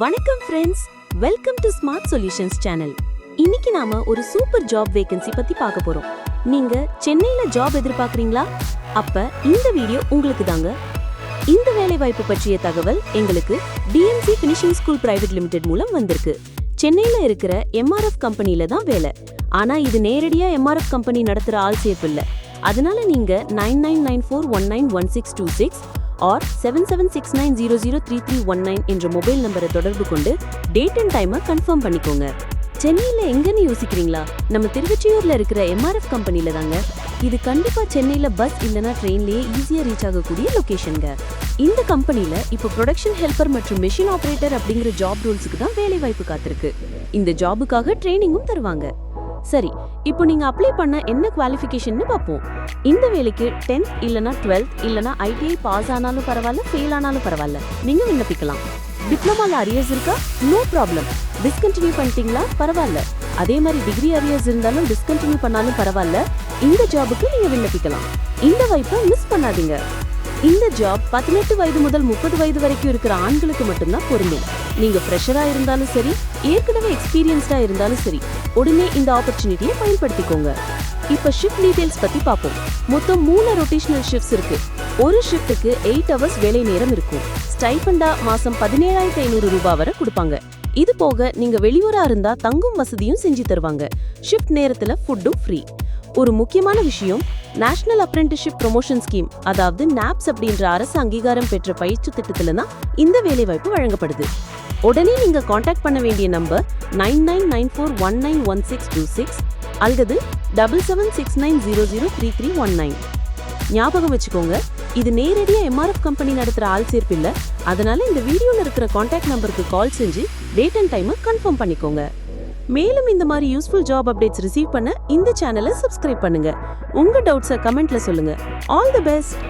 வணக்கம் friends, welcome to smart solutions channel. இன்னைக்கு நாம ஒரு சூப்பர் ஜாப் வேகன்சி பத்தி பார்க்க போறோம். நீங்க சென்னையில ஜாப் எதிர்பார்க்கறீங்களா? அப்ப இந்த வீடியோ உங்களுக்கு தாங்க. இந்த வேலை வாய்ப்பு பற்றிய தகவல் எங்களுக்கு TMC finishing school private limited மூலம் வந்திருக்கு. சென்னையில இருக்கிற எம்ஆர்எஃப் கம்பெனில தான் வேலை. ஆனா இது நேரடியா எம்ஆர்எஃப் கம்பெனி நடத்துற ஆள் சேர்ப்பு இல்ல. அதனால நீங்க 9994191626 ஆர் 7769003319 என்ற மொபைல் நம்பரை தொடர்பு கொண்டு டேட் அண்ட் டைமை கன்ஃபார்ம் பண்ணிக்கோங்க. சென்னையில எங்கன்னு யோசிக்கிறீங்களா? நம்ம திருவொற்றியூர்ல இருக்கிற எம்ஆர்எஃப் கம்பெனில தாங்க. இது கண்டிப்பா சென்னையில பஸ் இல்லனா ட்ரெயின்லயே ஈஸியா ரீச் ஆகக்கூடிய லொகேஷன்ங்க. இந்த கம்பெனில இப்போ ப்ரொடக்ஷன் ஹெல்பர் மற்றும் மெஷின் ஆபரேட்டர் அப்படிங்கிற ஜாப் ரோல்ஸுக்கு தான் வேலை வாய்ப்பு காத்திருக்கு. இந்த ஜாபுக்காக ட்ரைனிங்கும் தருவாங்க. சரி, இப்போ நீங்க அப்ளை பண்ண என்ன குவாலிஃபிகேஷன்னு பார்ப்போம். இந்த வேலைக்கு 10th இல்லனா 12th இல்லனா ஐடிஐ பாஸ் ஆனாலும் பரவாயில்ல, ஃபெயில் ஆனாலும் பரவாயில்ல, நீங்க விண்ணப்பிக்கலாம். டிப்ளமால அரியர்ஸ் இருக்கா? No problem. டிஸ்கண்டினியூ பண்ணிட்டீங்களா? பரவாயில்ல. அதே மாதிரி டிகிரி அரியர்ஸ் இருந்தாலும் டிஸ்கண்டினியூ பண்ணாலும் பரவாயில்ல, இந்த ஜாபுக்கு நீங்க விண்ணப்பிக்கலாம். இந்த வாய்ப்பை மிஸ் பண்ணாதீங்க. இந்த ஜாப் 18 வயது முதல் 30 வயது வரைக்கும் இருக்கிற ஆண்களுக்கு மட்டும்தான் பொருந்தும். நீங்க ஃப்ரெஷரா இருந்தாலும் சரி, ஏற்கனவே எக்ஸ்பீரியன்ஸ்டா இருந்தாலும் சரி, உடனே இந்த ஆப்பர்ச்சுனிட்டியை பயன்படுத்திக்கோங்க. இப்ப ஷிஃப்ட் டீடைல்ஸ் பத்தி பார்ப்போம். மொத்தம் 3 ரொட்டேஷனல் ஷிஃப்ட்ஸ் இருக்கு. ஒரு ஷிஃப்ட்டுக்கு 8 ஹவர்ஸ் வேலை நேரம் இருக்கும். ஸ்டைபண்டா மாசம் 17,500 ரூபாய் வரை கொடுப்பாங்க. இது போக நீங்க வெளியூரா இருந்தா தங்கும் வசதியும் செஞ்சு தருவாங்க. ஷிஃப்ட் நேரத்துல ஃபுட்டும் ஃப்ரீ. ஒரு முக்கியமான விஷயம், நேஷனல் அப்ரெண்டிஸ்ஷிப் ப்ரொமோஷன் ஸ்கீம், அதாவது நாப்ஸ் அப்படின்ற அரசு அங்கீகாரம் பெற்ற பயிற்சி திட்டத்துல தான் இந்த வேலை வாய்ப்பு வழங்கப்படுது. உடனே நீங்க காண்டாக்ட் பண்ண வேண்டிய நம்பர் 9994191626 அல்லது 7769003319. ஞாபகம் வச்சுக்கோங்க, இது நேரடியா எம்ஆர்எஃப் கம்பெனி நடத்துற ஆள் சேர்ப்பு இல்ல. அதனால இந்த வீடியோல இருக்கிற காண்டாக்ட் நம்பருக்கு கால் செஞ்சு டேட் அண்ட் டைமை கன்ஃபார்ம் பண்ணிக்கோங்க. மேலும் இந்த மாதிரி யூஸ்ஃபுல் ஜாப் அப்டேட்ஸ் ரிசீவ் பண்ண இந்த சேனலை சப்ஸ்கிரைப் பண்ணுங்க. உங்க டவுட்ஸை கமெண்ட்ல சொல்லுங்க. All the best.